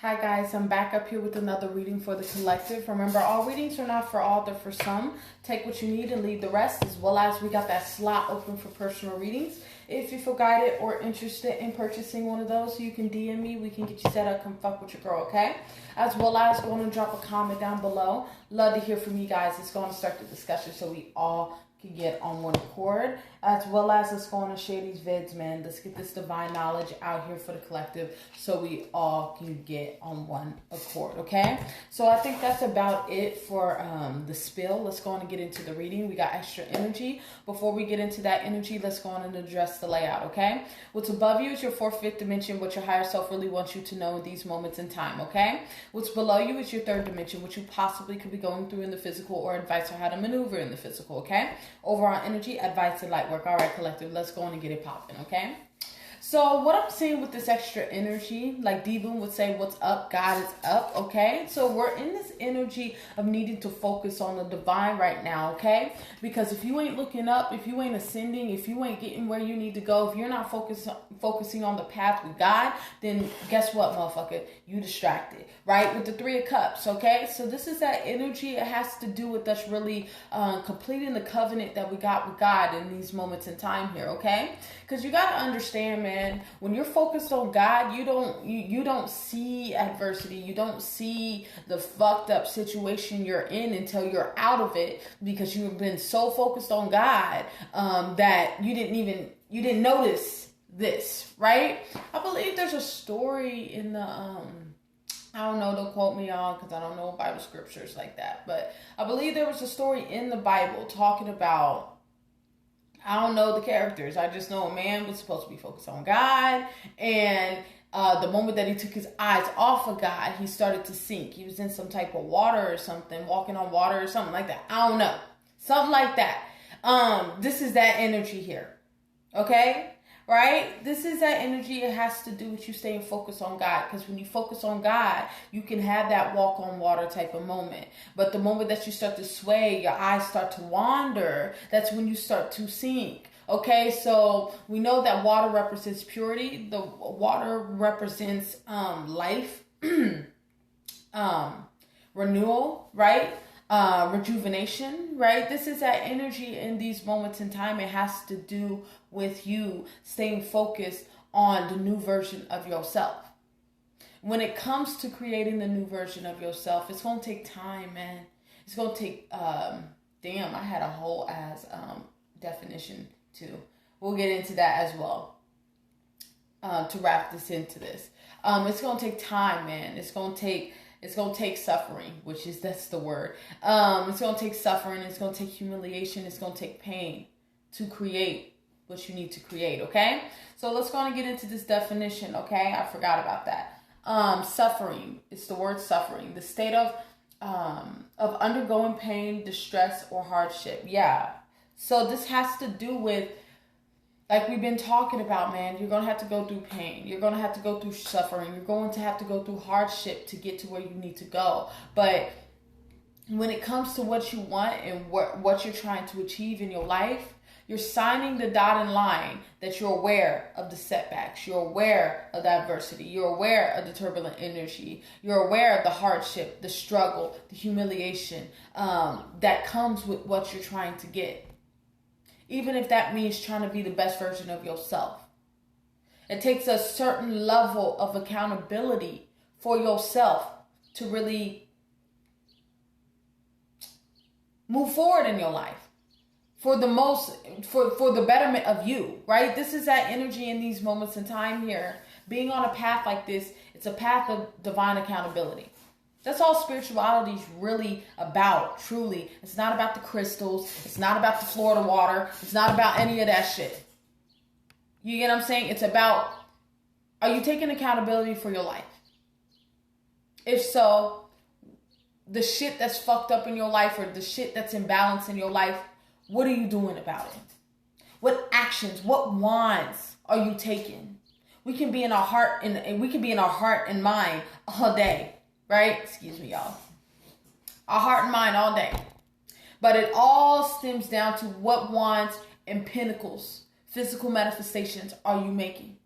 Hi guys, I'm back up here with another reading for the collective. Remember, all readings are not for all, they're for some. Take what you need and leave the rest, as well as we got that slot open for personal readings. If you feel guided or interested in purchasing one of those, you can DM me. We can get you set up. Come fuck with your girl, okay? As well as go on and drop a comment down below. Love to hear from you guys. It's going to start the discussion so we all can get on one accord, as well as let's go on and share these vids, man. Let's get this divine knowledge out here for the collective so we all can get on one accord, okay? So I think that's about it for the spill. Let's go on and get into the reading. We got extra energy. Before we get into that energy, let's go on and address the layout, okay? What's above you is your fourth, fifth dimension, what your higher self really wants you to know in these moments in time, okay? What's below you is your third dimension, what you possibly could be going through in the physical, or advice on how to maneuver in the physical, okay? Overall energy, advice, and light work. All right, collective, let's go on and get it popping, okay? So what I'm saying with this extra energy, like D-Boom would say, what's up, God is up, okay? So we're in this energy of needing to focus on the divine right now, okay? Because if you ain't looking up, if you ain't ascending, if you ain't getting where you need to go, if you're not focusing on the path with God, then guess what, motherfucker? You distracted, right? With the Three of Cups, okay? So this is that energy. It has to do with us really completing the covenant that we got with God in these moments in time here, okay? Because you got to understand, man, when you're focused on God, you don't see adversity. You don't see the fucked up situation you're in until you're out of it, because you've been so focused on God that you didn't notice this, right? I believe there's a story in the I don't know, don't quote me on, because I don't know Bible scriptures like that, but I believe there was a story in the Bible talking about, I don't know the characters. I just know a man was supposed to be focused on God, and the moment that he took his eyes off of God, he started to sink. He was in some type of water or something, walking on water or something like that. I don't know. Something like that. This is that energy here. Okay? Right? This is that energy. It has to do with you staying focused on God. Because when you focus on God, you can have that walk on water type of moment. But the moment that you start to sway, your eyes start to wander, that's when you start to sink. Okay, so we know that water represents purity. The water represents life, renewal, right? Rejuvenation, right? This is that energy in these moments in time. It has to do with you staying focused on the new version of yourself. When it comes to creating the new version of yourself, it's going to take time, man. It's going to take, damn, I had a whole ass definition too. We'll get into that as well to wrap this into this. It's going to take time, man. It's going to take suffering, that's the word. It's going to take suffering. It's going to take humiliation. It's going to take pain to create what you need to create, okay? So let's go on and get into this definition, okay? I forgot about that. Suffering, it's the word suffering. The state of undergoing pain, distress, or hardship. Yeah. So this has to do with, like we've been talking about, man, you're going to have to go through pain. You're going to have to go through suffering. You're going to have to go through hardship to get to where you need to go. But when it comes to what you want and what you're trying to achieve in your life, you're signing the dotted line that you're aware of the setbacks. You're aware of the adversity. You're aware of the turbulent energy. You're aware of the hardship, the struggle, the humiliation that comes with what you're trying to get. Even if that means trying to be the best version of yourself. It takes a certain level of accountability for yourself to really move forward in your life. For the betterment of you, right? This is that energy in these moments in time here. Being on a path like this, it's a path of divine accountability. That's all spirituality is really about, truly. It's not about the crystals. It's not about the Florida water. It's not about any of that shit. You get what I'm saying? It's about, are you taking accountability for your life? If so, the shit that's fucked up in your life, or the shit that's imbalanced in your life, what are you doing about it? What actions, what wands are you taking? We can be in our heart and mind all day. Right? Excuse me, y'all. Our heart and mind all day. But it all stems down to what wands and pinnacles, physical manifestations are you making?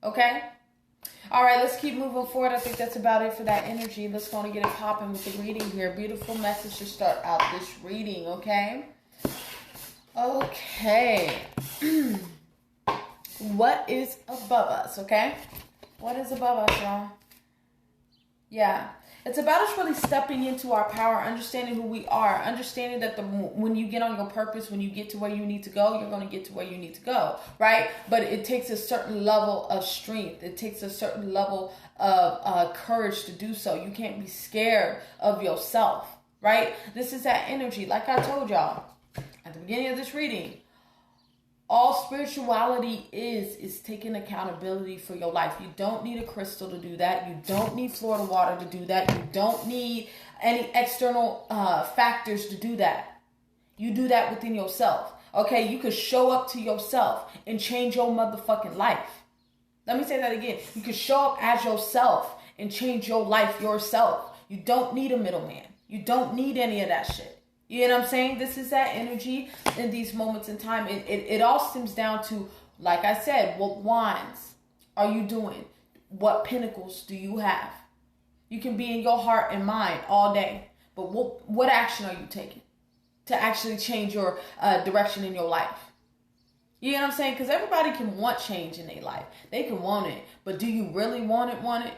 Okay? All right, let's keep moving forward. I think that's about it for that energy. Let's go and get it popping with the reading here. Beautiful message to start out this reading, okay? Okay. What is above us, okay? What is above us, y'all? Yeah. It's about us really stepping into our power, understanding who we are, understanding that when you get on your purpose, when you get to where you need to go, you're going to get to where you need to go, right? But it takes a certain level of strength. It takes a certain level of courage to do so. You can't be scared of yourself, right? This is that energy. Like I told y'all at the beginning of this reading, all spirituality is taking accountability for your life. You don't need a crystal to do that. You don't need Florida water to do that. You don't need any external factors to do that. You do that within yourself. Okay, you could show up to yourself and change your motherfucking life. Let me say that again. You could show up as yourself and change your life yourself. You don't need a middleman. You don't need any of that shit. You know what I'm saying? This is that energy in these moments in time. It all stems down to, like I said, what wands are you doing? What pinnacles do you have? You can be in your heart and mind all day, but what action are you taking to actually change your direction in your life? You know what I'm saying? Because everybody can want change in their life. They can want it, but do you really want it?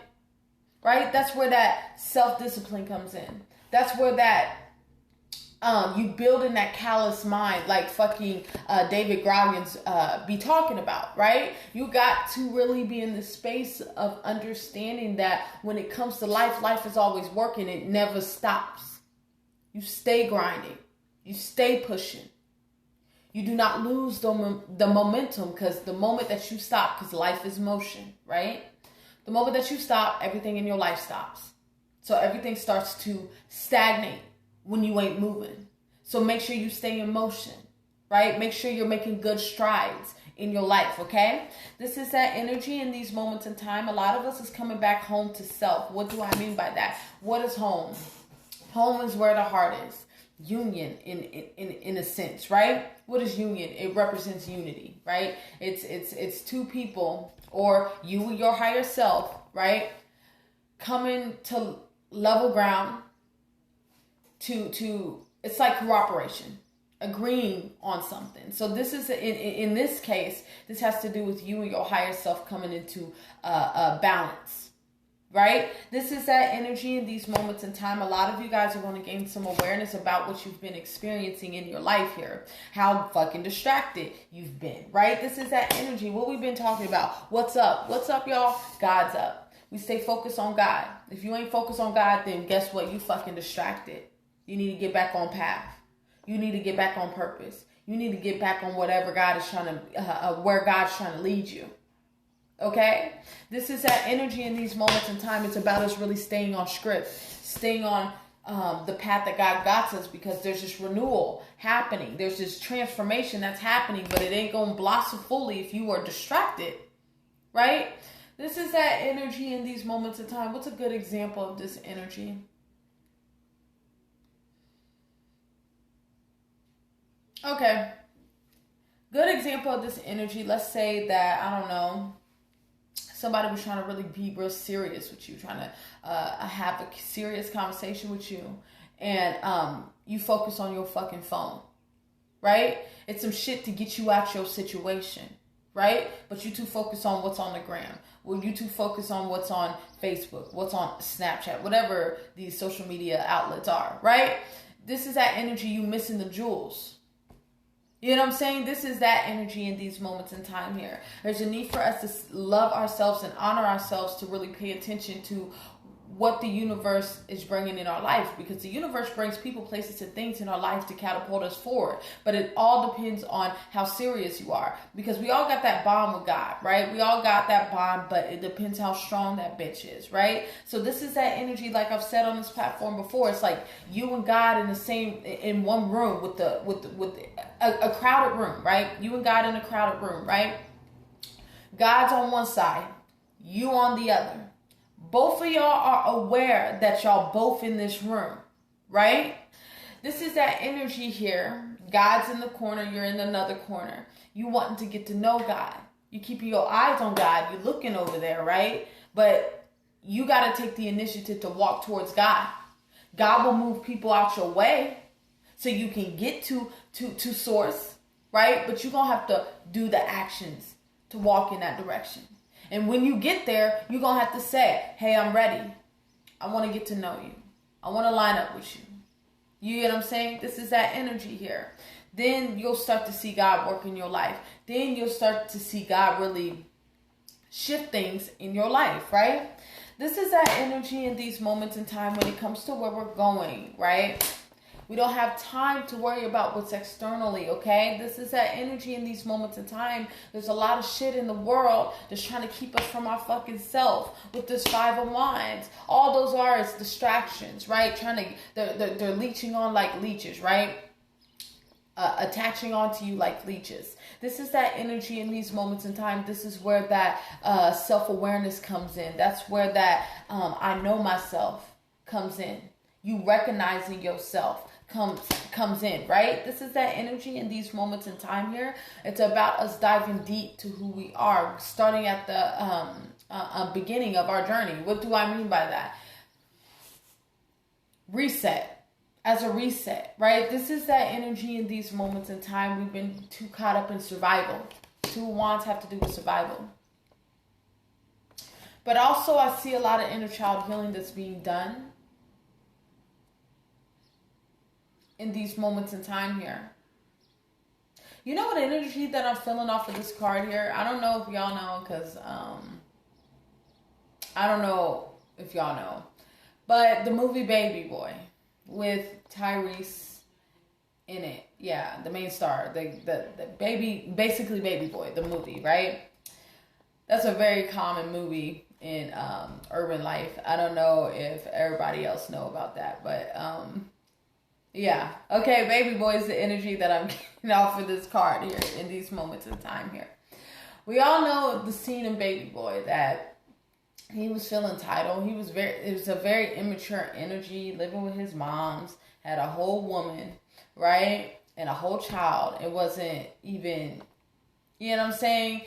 Right? That's where that self-discipline comes in. That's where that you building that callous mind, like fucking David Goggins be talking about, right? You got to really be in the space of understanding that when it comes to life is always working. It never stops. You stay grinding. You stay pushing. You do not lose the momentum, because the moment that you stop, because life is motion, right? The moment that you stop, everything in your life stops. So everything starts to stagnate when you ain't moving. So make sure you stay in motion, right? Make sure you're making good strides in your life, okay? This is that energy in these moments in time. A lot of us is coming back home to self. What do I mean by that? What is home? Home is where the heart is. Union in a sense, right? What is union? It represents unity, right? It's two people, or you and your higher self, right? Coming to level ground, to it's like cooperation, agreeing on something. So this is in this case, this has to do with you and your higher self coming into a balance, right? This is that energy in these moments in time. A lot of you guys are going to gain some awareness about what you've been experiencing in your life here, how fucking distracted you've been, right? This is that energy, what we've been talking about. What's up, y'all? God's up. We stay focused on God. If you ain't focused on God, then guess what? You fucking distracted. You need to get back on path. You need to get back on purpose. You need to get back on whatever God is trying to, where God's trying to lead you. Okay? This is that energy in these moments in time. It's about us really staying on script, staying on the path that God got us, because there's this renewal happening. There's this transformation that's happening, but it ain't going to blossom fully if you are distracted. Right? This is that energy in these moments of time. What's a good example of this energy? Okay. Good example of this energy. Let's say that, I don't know, somebody was trying to really be real serious with you, trying to have a serious conversation with you, and you focus on your fucking phone, right? It's some shit to get you out your situation, right? But you too focus on what's on the gram. Well, you too focus on what's on Facebook, what's on Snapchat, whatever these social media outlets are, right? This is that energy, you missing the jewels. You know what I'm saying? This is that energy in these moments in time here. There's a need for us to love ourselves and honor ourselves, to really pay attention to what the universe is bringing in our life, because the universe brings people, places, and things in our life to catapult us forward. But it all depends on how serious you are, because we all got that bond with God, right? We all got that bond, but it depends how strong that bitch is, right? So this is that energy, like I've said on this platform before. It's like you and God in one room with a crowded room, right? You and God in a crowded room, right? God's on one side, you on the other. Both of y'all are aware that y'all both in this room, right? This is that energy here. God's in the corner, you're in another corner. You wanting to get to know God. You keeping your eyes on God. You're looking over there, right? But you got to take the initiative to walk towards God. God will move people out your way so you can get to source, right? But you're going to have to do the actions to walk in that direction. And when you get there, you're going to have to say, hey, I'm ready. I want to get to know you. I want to line up with you. You get what I'm saying? This is that energy here. Then you'll start to see God work in your life. Then you'll start to see God really shift things in your life, right? This is that energy in these moments in time when it comes to where we're going, right? We don't have time to worry about what's externally, okay? This is that energy in these moments in time. There's a lot of shit in the world that's trying to keep us from our fucking self with this 5 of Wands. All those are is distractions, right? They're leeching on like leeches, right? Attaching onto you like leeches. This is that energy in these moments in time. This is where that self-awareness comes in. That's where that I know myself comes in. You recognizing yourself comes in, right? This is that energy in these moments in time here. It's about us diving deep to who we are, starting at the beginning of our journey. What do I mean by that? Reset. As a reset, right? This is that energy in these moments in time. We've been too caught up in survival. 2 Wands have to do with survival. But also I see a lot of inner child healing that's being done in these moments in time here. You know what energy that I'm feeling off of this card here? I don't know if y'all know, because I don't know if y'all know. But the movie Baby Boy with Tyrese in it. Yeah, the main star. The baby, basically Baby Boy, the movie, right? That's a very common movie in urban life. I don't know if everybody else know about that, but yeah. Okay, Baby Boy is the energy that I'm getting off of this card here in these moments in time here. We all know the scene in Baby Boy that he was feeling entitled. It was a very immature energy, living with his moms, had a whole woman, right? And a whole child. It wasn't even, you know what I'm saying?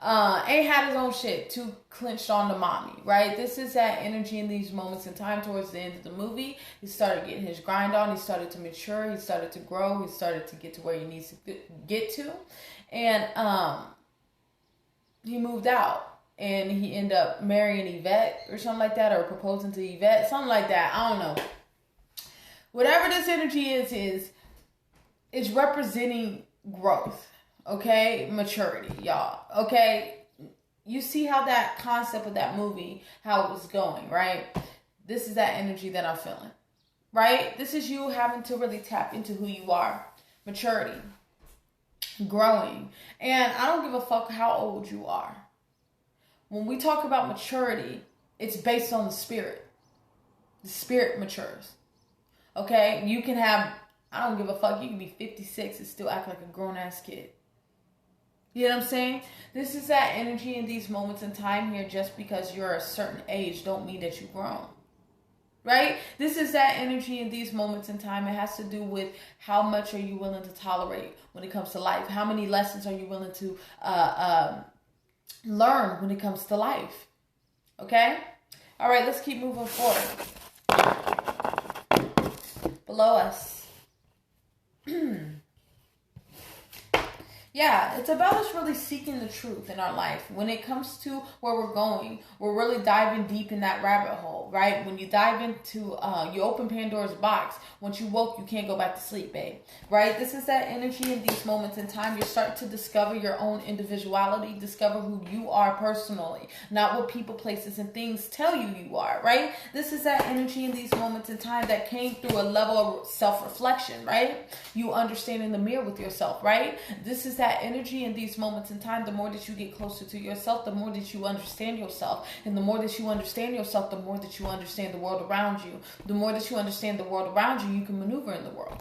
Ain't had his own shit, too clenched on the mommy, right? This is that energy in these moments in time towards the end of the movie. He started getting his grind on. He started to mature. He started to grow. He started to get to where he needs to get to. And he moved out. And he ended up marrying Yvette or something like that, or proposing to Yvette, something like that. I don't know. Whatever this energy is representing growth, okay? Maturity, y'all, okay? You see how that concept of that movie, how it was going, right? This is that energy that I'm feeling, right? This is you having to really tap into who you are. Maturity, growing. And I don't give a fuck how old you are. When we talk about maturity, it's based on the spirit. The spirit matures. Okay? You can have, I don't give a fuck, you can be 56 and still act like a grown-ass kid. You know what I'm saying? This is that energy in these moments in time here. Just because you're a certain age don't mean that you've grown. Right? This is that energy in these moments in time. It has to do with how much are you willing to tolerate when it comes to life. How many lessons are you willing to learn when it comes to life. Okay? All right, let's keep moving forward. Below us. Yeah, it's about us really seeking the truth in our life. When it comes to where we're going, we're really diving deep in that rabbit hole, right? When you dive into, you open Pandora's box. Once you woke, you can't go back to sleep, babe, right? This is that energy in these moments in time. You're starting to discover your own individuality, discover who you are personally, not what people, places, and things tell you you are, right? This is that energy in these moments in time that came through a level of self-reflection, right? You understand in the mirror with yourself, right? This is that energy in these moments in time. The more that you get closer to yourself, the more that you understand yourself. And the more that you understand yourself, the more that you understand the world around you. The more that you understand the world around you, you can maneuver in the world.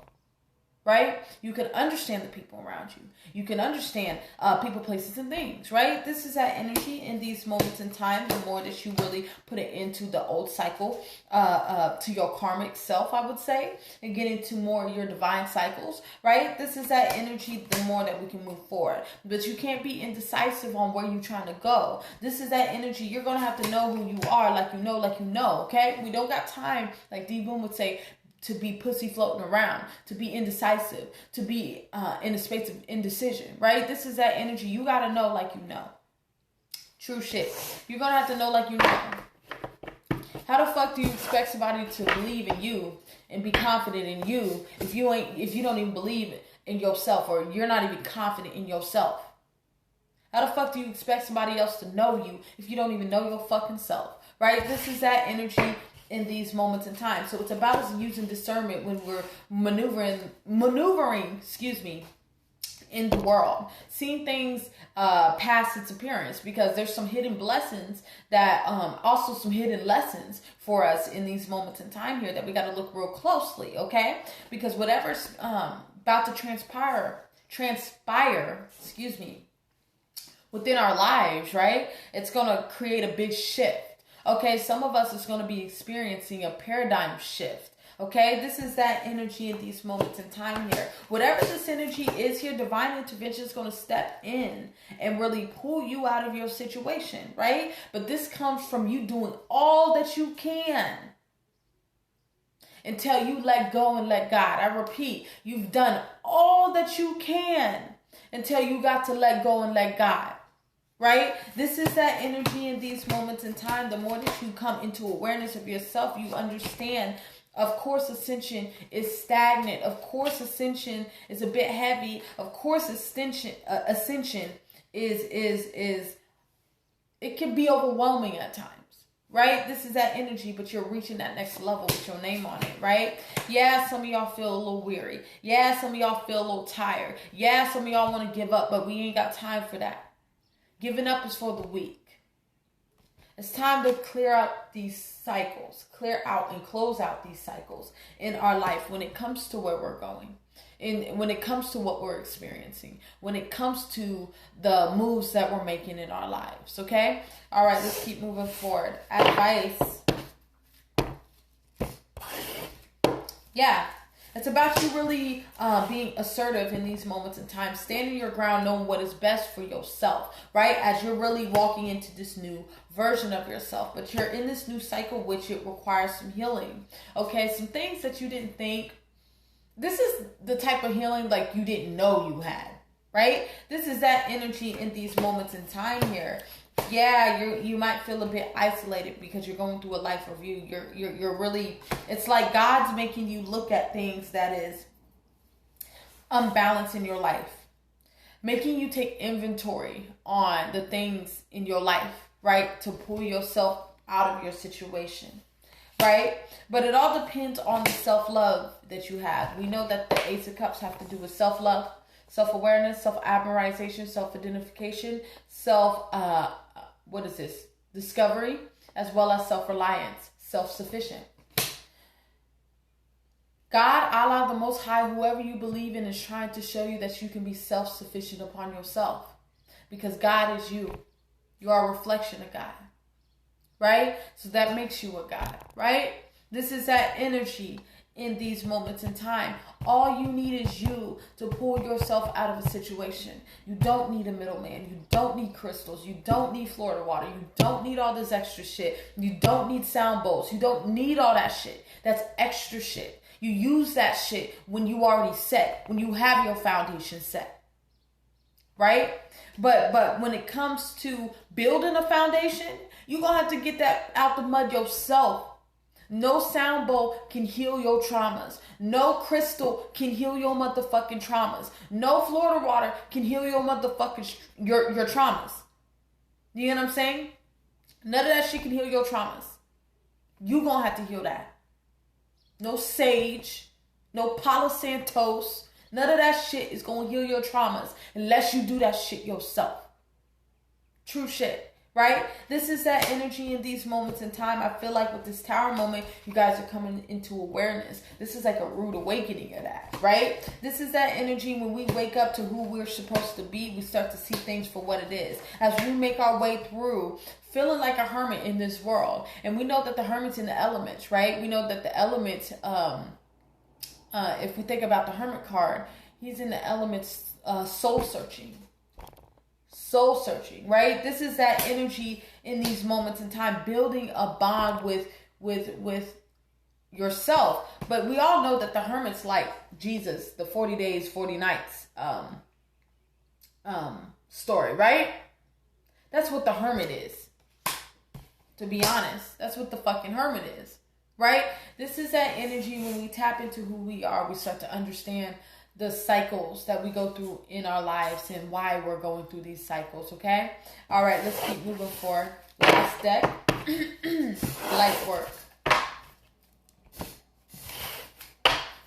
right? You can understand the people around you. You can understand people, places, and things, right? This is that energy in these moments in time. The more that you really put it into the old cycle, to your karmic self, I would say, and get into more of your divine cycles, right? This is that energy, the more that we can move forward. But you can't be indecisive on where you're trying to go. This is that energy. You're going to have to know who you are, like you know, okay? We don't got time, like D Boom would say, to be pussy floating around, to be indecisive, to be in a space of indecision, right? This is that energy. You got to know like you know. True shit. You're going to have to know like you know. How the fuck do you expect somebody to believe in you and be confident in you if you don't even believe in yourself, or you're not even confident in yourself? How the fuck do you expect somebody else to know you if you don't even know your fucking self, right? This is that energy in these moments in time. So it's about us using discernment when we're maneuvering, in the world, seeing things past its appearance, because there's some hidden blessings that also some hidden lessons for us in these moments in time here that we got to look real closely, okay? Because whatever's about to transpire, within our lives, right? It's going to create a big shift. Okay, some of us is going to be experiencing a paradigm shift. Okay, this is that energy in these moments in time here. Whatever this energy is here, divine intervention is going to step in and really pull you out of your situation, right? But this comes from you doing all that you can until you let go and let God. I repeat, you've done all that you can until you got to let go and let God. Right? This is that energy in these moments in time. The more that you come into awareness of yourself, you understand, of course, ascension is stagnant. Of course, ascension is a bit heavy. Of course, ascension is it can be overwhelming at times. Right? This is that energy, but you're reaching that next level with your name on it, right? Yeah, some of y'all feel a little weary. Yeah, some of y'all feel a little tired. Yeah, some of y'all want to give up, but we ain't got time for that. Giving up is for the weak. It's time to clear out these cycles. Clear out and close out these cycles in our life when it comes to where we're going. And when it comes to what we're experiencing. When it comes to the moves that we're making in our lives. Okay? All right, let's keep moving forward. Advice. Yeah. It's about you really being assertive in these moments in time, standing your ground, knowing what is best for yourself, right? As you're really walking into this new version of yourself, but you're in this new cycle, which it requires some healing, okay? Some things that you didn't think. This is the type of healing like you didn't know you had, right? This is that energy in these moments in time here. Yeah, you might feel a bit isolated because you're going through a life review. You're really, it's like God's making you look at things that is unbalanced in your life. Making you take inventory on the things in your life, right? To pull yourself out of your situation, right? But it all depends on the self-love that you have. We know that the Ace of Cups have to do with self-love, self-awareness, self-admiration, self-identification, discovery, as well as self-reliance, self-sufficient. God, Allah, the Most High, whoever you believe in, is trying to show you that you can be self-sufficient upon yourself. Because God is you. You are a reflection of God. Right? So that makes you a God. Right? This is that energy in these moments in time. All you need is you to pull yourself out of a situation. You don't need a middleman. You don't need crystals. You don't need Florida water. You don't need all this extra shit. You don't need sound bowls. You don't need all that shit. That's extra shit. You use that shit when you already set, when you have your foundation set. Right? But when it comes to building a foundation, you're going to have to get that out the mud yourself. No sound bowl can heal your traumas. No crystal can heal your motherfucking traumas. No Florida water can heal your motherfucking your traumas. You know what I'm saying? None of that shit can heal your traumas. You gonna have to heal that. No sage, no Palo Santos. None of that shit is gonna heal your traumas unless you do that shit yourself. True shit. right? This is that energy in these moments in time. I feel like with this Tower moment, you guys are coming into awareness. This is like a rude awakening of that, right? This is that energy when we wake up to who we're supposed to be. We start to see things for what it is. As we make our way through, feeling like a hermit in this world. And we know that the hermit's in the elements, right? We know that the elements, if we think about the hermit card, he's in the elements, soul searching, right? This is that energy in these moments in time, building a bond with yourself. But we all know that the hermit's like Jesus, the 40 days, 40 nights story, right? That's what the hermit is. To be honest, that's what the fucking hermit is, right? This is that energy when we tap into who we are, we start to understand the cycles that we go through in our lives and why we're going through these cycles, okay? All right, let's keep moving forward. Last deck, light work.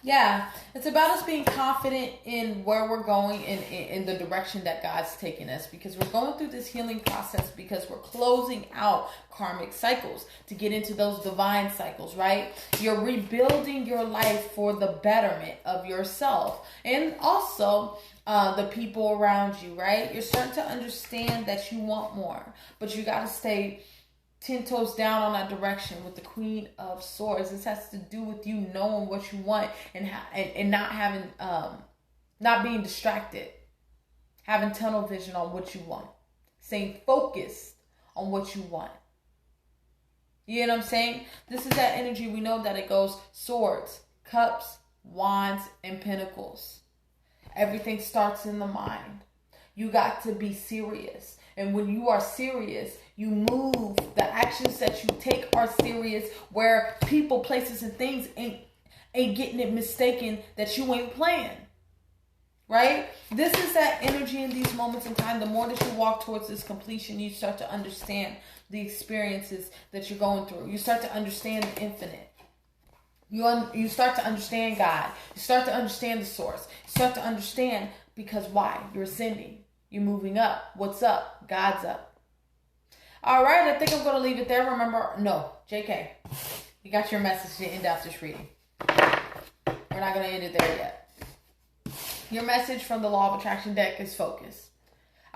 Yeah, it's about us being confident in where we're going and in the direction that God's taking us, because we're going through this healing process because we're closing out karmic cycles to get into those divine cycles, right? You're rebuilding your life for the betterment of yourself and also the people around you, right? You're starting to understand that you want more, but you got to stay 10 toes down on that direction with the Queen of Swords. This has to do with you knowing what you want and not having, not being distracted, having tunnel vision on what you want, staying focused on what you want. You know what I'm saying? This is that energy. We know that it goes swords, cups, wands, and pentacles. Everything starts in the mind. You got to be serious. And when you are serious, you move. The actions that you take are serious, where people, places, and things ain't getting it mistaken that you ain't playing. Right? This is that energy in these moments in time. The more that you walk towards this completion, you start to understand the experiences that you're going through. You start to understand the infinite. You start to understand God. You start to understand the source. You start to understand because why? You're ascending. You're moving up. What's up? God's up. All right, I think I'm going to leave it there. Remember, no, JK, you got your message to end out this reading. We're not going to end it there yet. Your message from the Law of Attraction deck is focus.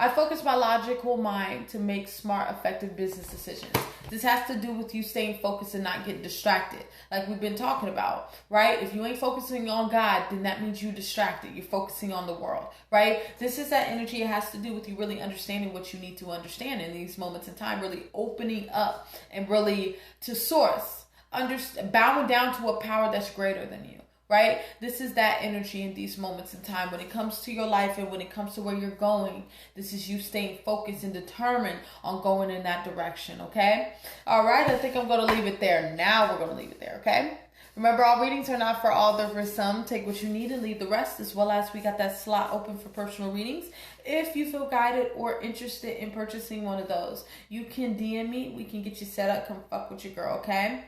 I focus my logical mind to make smart, effective business decisions. This has to do with you staying focused and not getting distracted, like we've been talking about, right? If you ain't focusing on God, then that means you're distracted. You're focusing on the world, right? This is that energy. It has to do with you really understanding what you need to understand in these moments in time, really opening up and really to source, bowing down to a power that's greater than you. Right? This is that energy in these moments in time. When it comes to your life and when it comes to where you're going, this is you staying focused and determined on going in that direction, okay? All right, I think I'm going to leave it there. Now we're going to leave it there, okay? Remember, all readings are not for all, they're for some. Take what you need and leave the rest, as well as we got that slot open for personal readings. If you feel guided or interested in purchasing one of those, you can DM me. We can get you set up. Come fuck with your girl, okay?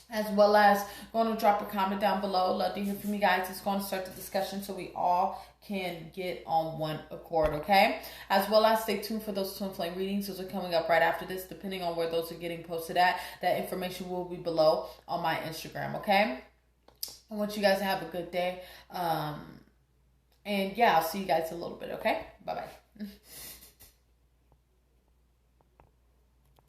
As well as going to drop a comment down below. Love to hear from you guys. It's going to start the discussion so we all can get on one accord, okay? As well as stay tuned for those twin flame readings. Those are coming up right after this, depending on where those are getting posted at. That information will be below on my Instagram, okay? I want you guys to have a good day. And yeah, I'll see you guys in a little bit, okay? Bye-bye.